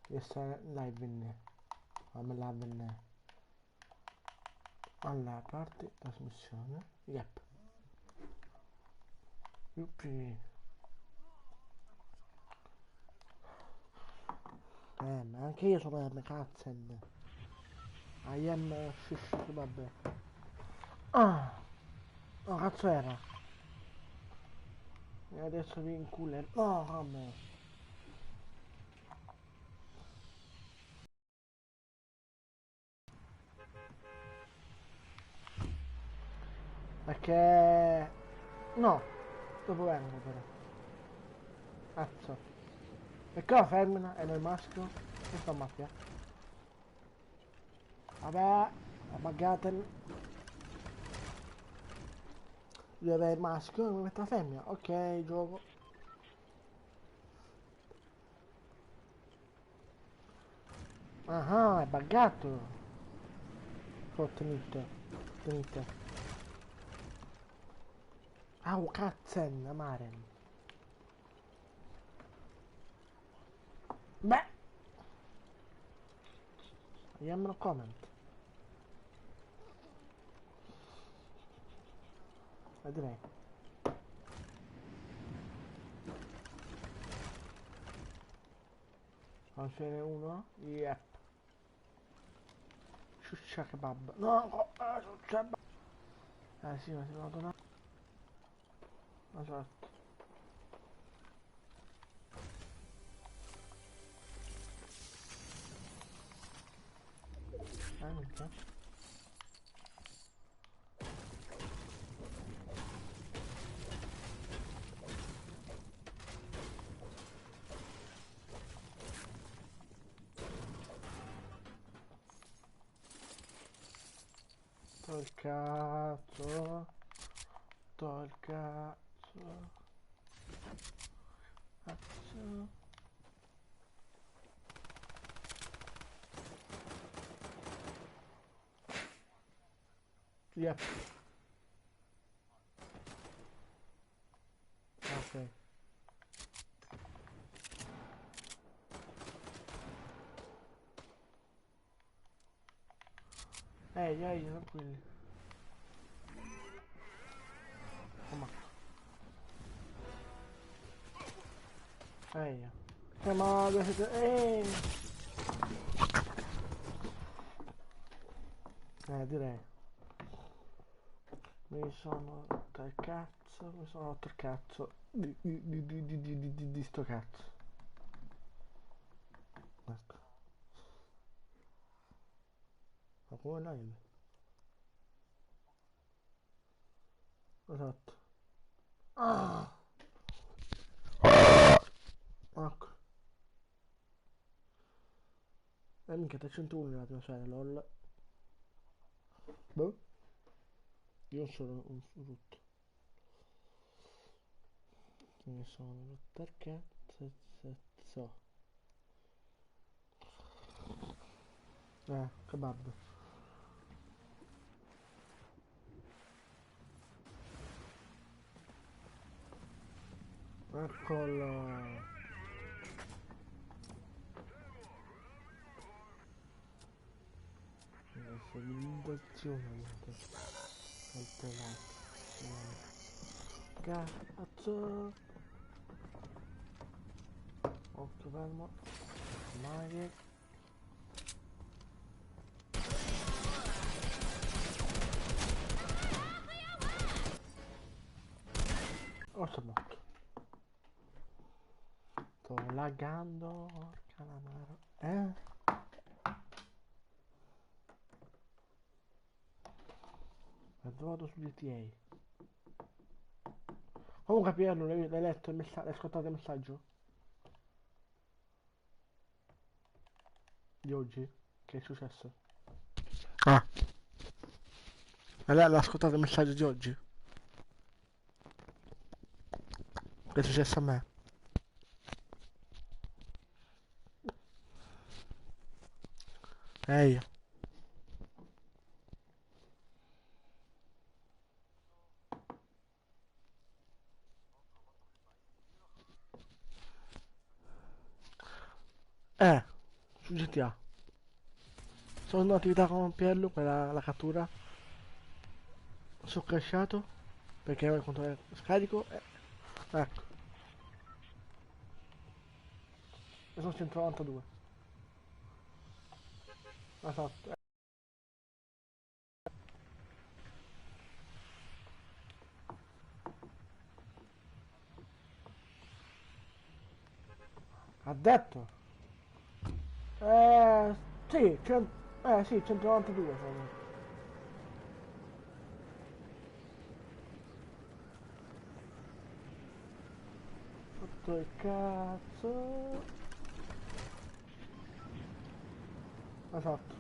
questa live in fammi live. Allora, parte trasmissione. Yep. Yuppi. Ma anche io sono M. Katzen. I am shish, vabbè. Ah! Oh, cazzo era? E adesso vi inculer. No, vabbè. Perché... No, dopo vengo però. Cazzo. Perché la femmina è nel maschio? Questa è mafia. Vabbè, abbagatemi. Deve avere il maschio e mi metto la femmina. Ok, gioco. Ah, è buggato. Oh, tenite. Tenite. Au, katzen, amaren. Beh. Vediamo un comment. Vedrei. Non ce n'è uno? Yep. Ciuccia kebab. No, ciuccia kebab. Sì, ma si è una... Esatto. Minchia. Tol cazzo. Tol cazzo. Cazzo. Yep. Ok. Ehi, tranquilli. Insomma. Ehi. Ma dove siete? Direi. Mi sono rotto il cazzo. Mi sono rotto il cazzo. Di sto cazzo. Ecco. Ma come live? Esatto. Ah! Ecco. Minchia, 301 nell'atmosfera, lol. Boh. Io non sono un rutto. Mi sono rotto il cazzo. Kebab. Eccolo. Adesso l'invazione. Alterato. Cazzo. Occhio fermo. Maghi. Oh, sono morto. Sto laggando. Porca la mano. Ho trovato su GTA. Comunque Pierno, l'hai letto il messaggio? Hai ascoltato il messaggio? Di oggi? Che è successo? Ah, e lei l'ha ascoltato il messaggio di oggi? Che è successo a me? Ehi. Eh. su GTA. Sono in attività con Piello per la cattura. Sono crashato perché ero in controllo scarico. Ecco, e sono 192. Esatto. Ha detto? Eh, sì, sì, 192 sono. Sotto il cazzo. Esatto.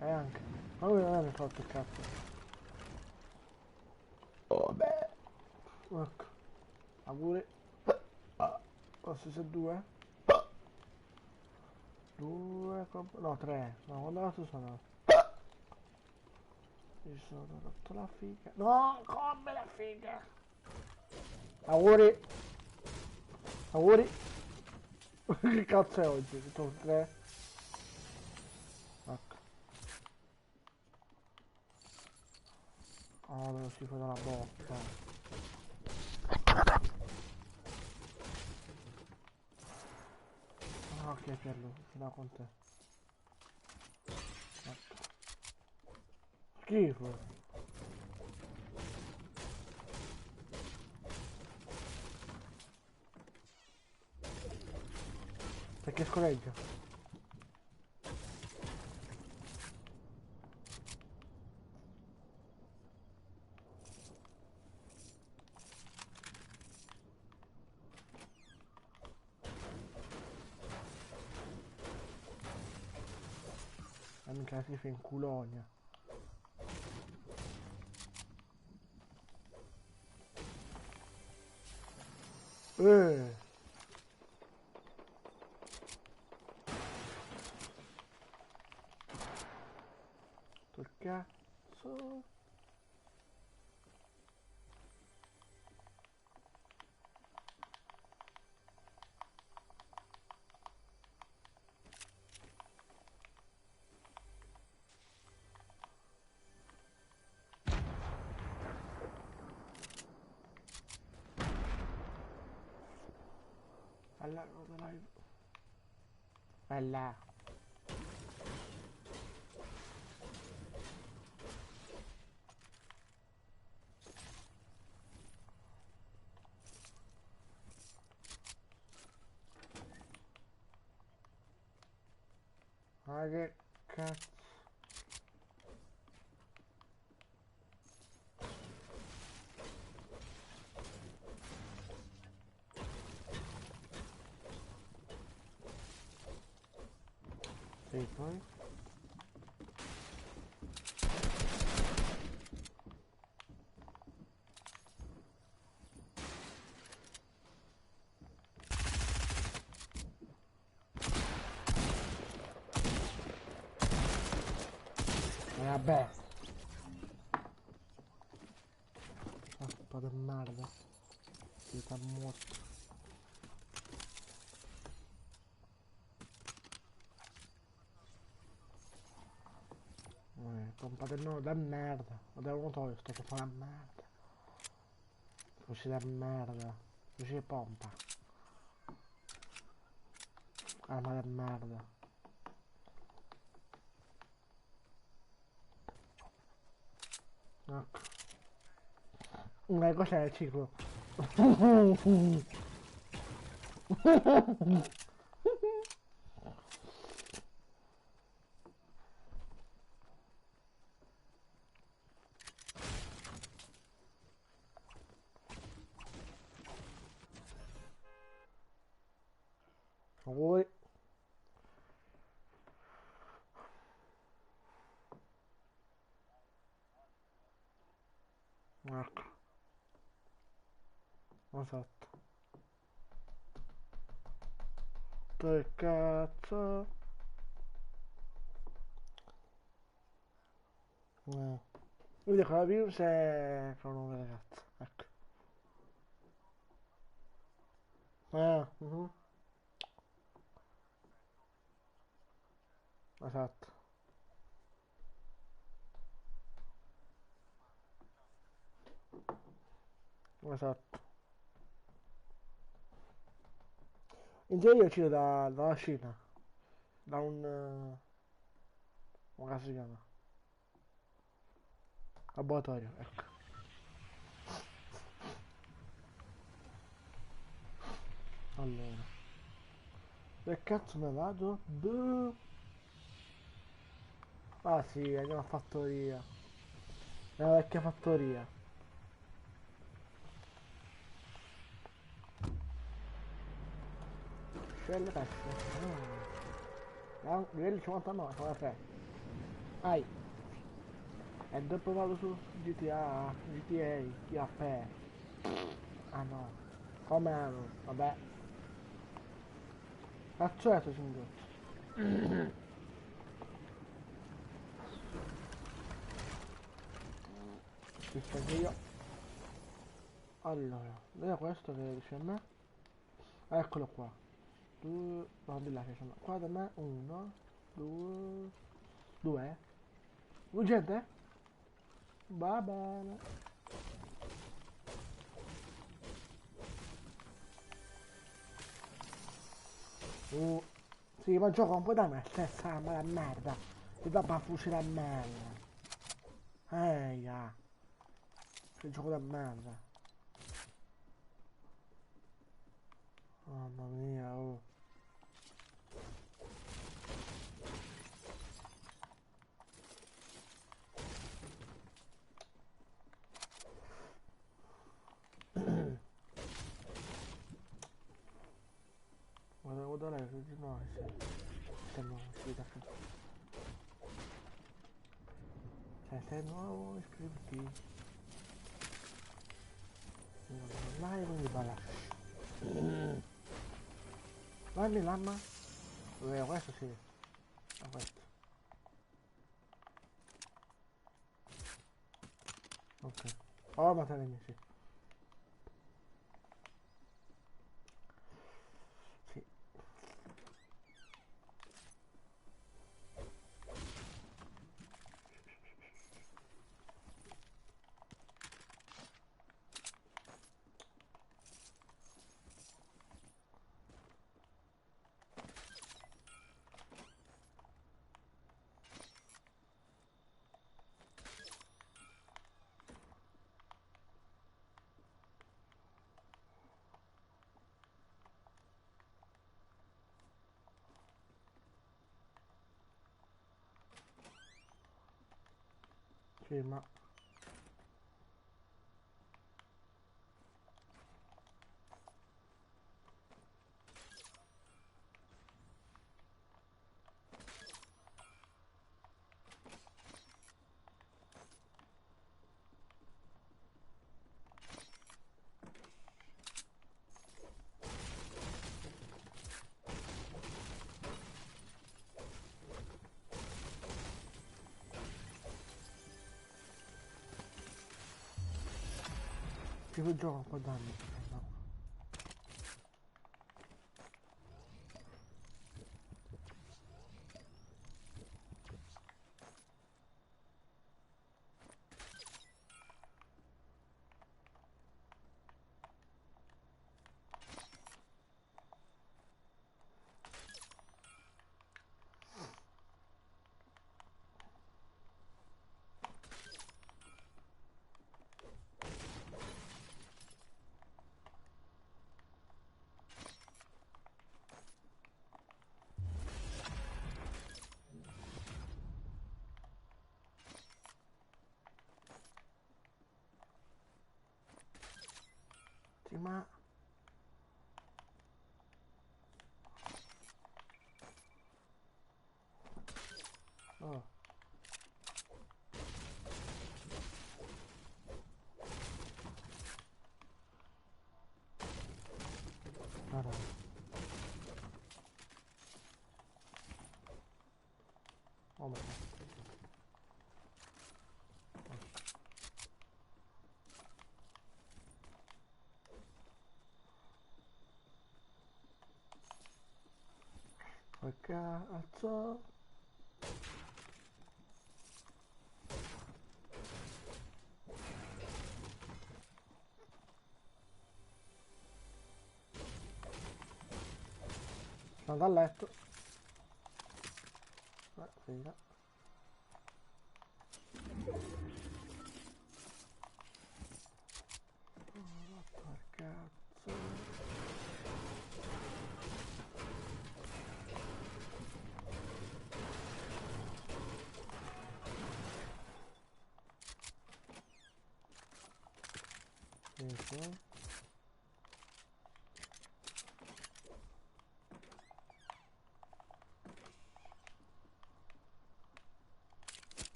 E anche. Ma lui non è mi fatto il cazzo. Vabbè. Ecco. Auguri. Ah, posso essere due? Due, no, tre. No, quando l'altro sono? Mi sono rotto la figa. No, come la figa? Auguri. Auguri. Che cazzo è oggi? Sono tre. Ecco. Oh, dello schifo della botta. Ah, ok, Pierlo, no con te. Ecco. Schifo. Perché scorreggia? La minchia si fa in culonia. Eh, sto cazzo. Bella, dai. Bella. Ma che cazzo. Sì, poi. E vabbè. Sappa di merda. Si sta morto. Pompa del nome da merda. Guarda un motorio, sto che fa una merda. Fuci da merda. Fuci di pompa. Arma da merda. Ecco. Cos'è il ciclo? Voi. Ecco. Esatto. Che cazzo? Io dico la virus è pronome ragazzo. Ecco. Mhm. Esatto. Esatto. In teoria uscito dalla Cina, da un... come cazzo si chiama? Laboratorio, ecco. Allora. Che cazzo me vado? Boh. Ah sì, andiamo a fattoria. È una vecchia fattoria. Scelle pesce. Livello 59, 53. Ai. E dopo vado su GTA, GTA, TAP. Ah no. Come no? Vabbè. Cazzo è sto signore? Ci sento io. Allora, vediamo questo che dice a me. Eccolo qua. Due. No, di là che sono. Qua da me. Uno. Due. Due. Gente? Va bene. Uh. Sì, ma gioca un po' da me stessa, ma la merda. Ti dà per fucile a merda. Eia. Che gioco da merda. Mamma mia, oh. Guarda, guarda lei, no, sì. Sembra uscire da qui. Cioè, sei nuovo, iscriviti. Live quindi balla. Guardi mamma. Questo sì. Ah, questo. Ok. Oh, ma te ne sì. Sì. Sì, ma... Tipo gioco un po' danni. No. Sì, ma... Oh. Guarda. Oh, ma... Che cazzo? Sono andando a letto. Figa. Cazzo. Sì.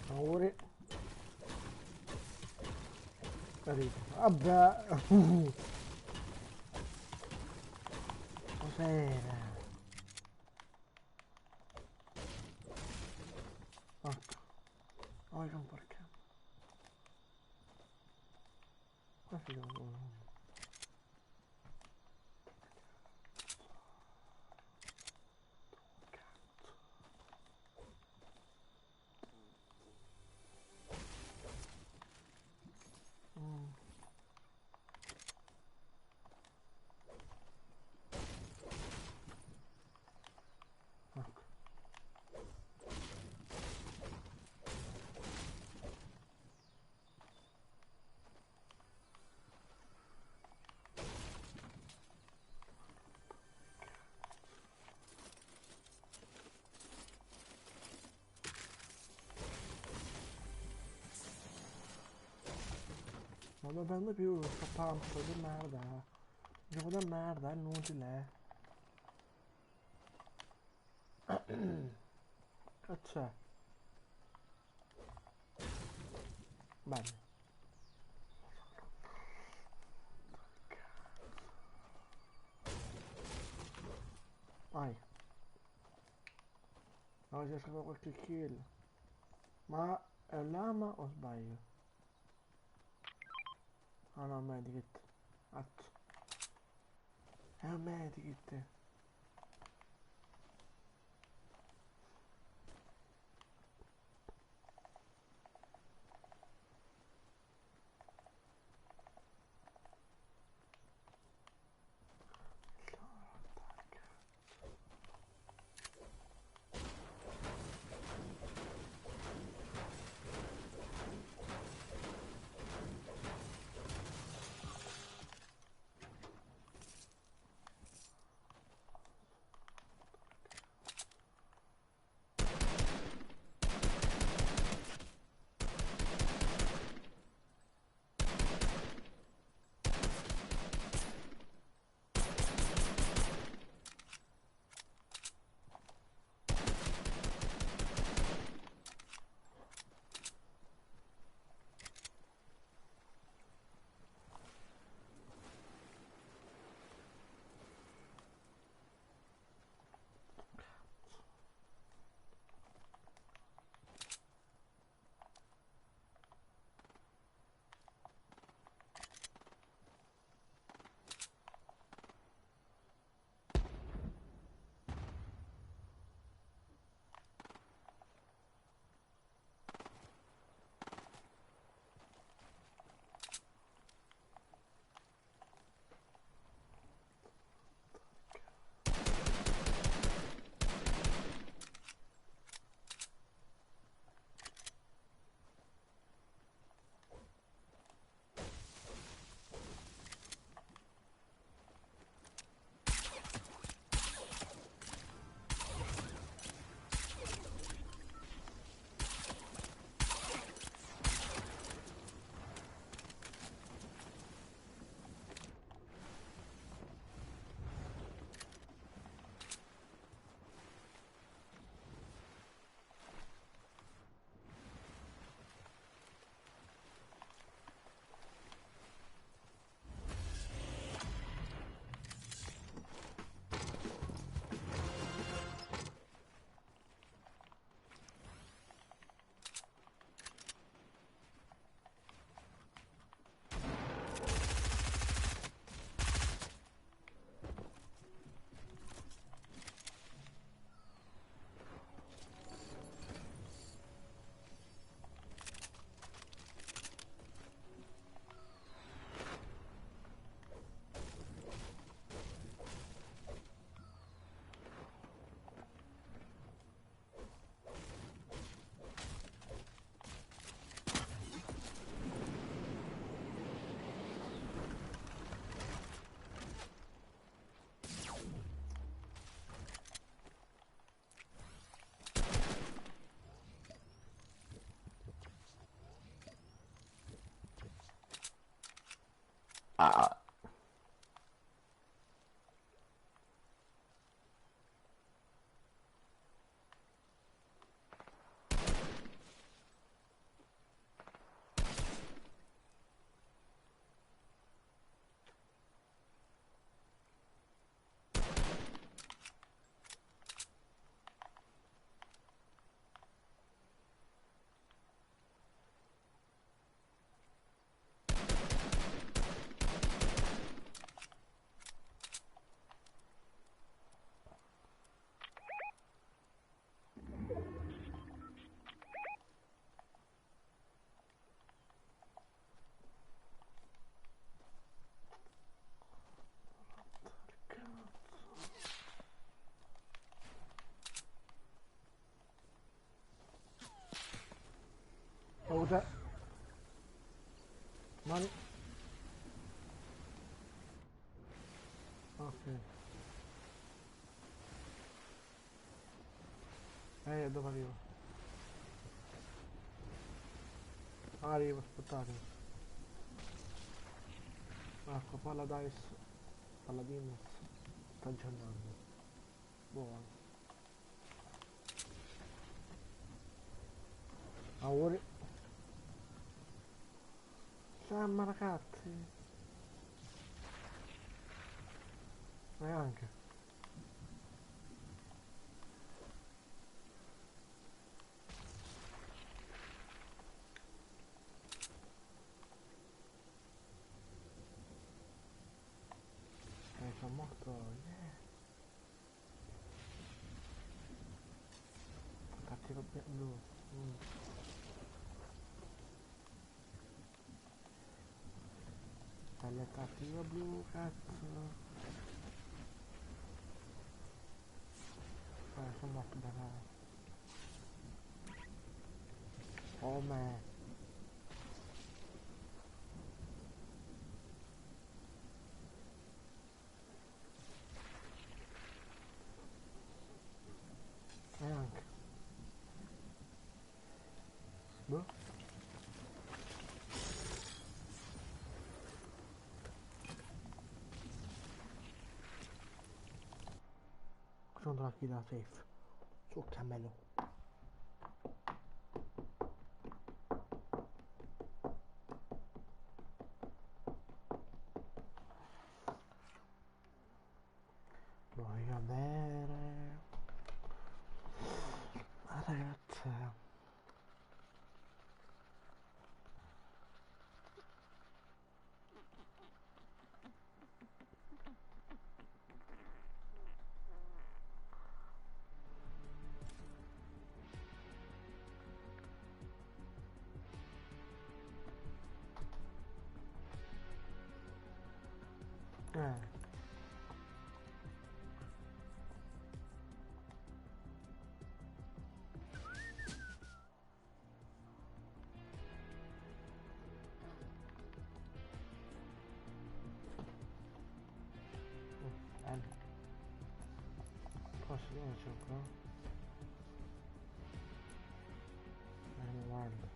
Auguri. Vabbè. Cos'era? Ecco. Voglio un perché. Ma figo. Ecco. Non lo prendo più, sto pump di merda. Gioco da merda, è inutile. Cazzo è? Bello. Vai. Non riesco a fare qualche kill. Ma è lama o sbaglio? Ah no, medikit. Cazzo. È un medikit. Ah. Oh, that. Money. Ok. Dove arrivo? Arrivo, aspettate. Ecco, Paradise. Paladins. Sta giocando. Buono. Auguri. Ciao ragazzi. Neanche. Sono morto. Yeah. Cattivo blu. Taglia cattivo blu, cazzo. Sono morto da là. Oh me. Neanche. Boh. Sono la fila safe. Su cammello. Voglio bere. Ma ragazzi. Posso dove c'è qua? Guarda.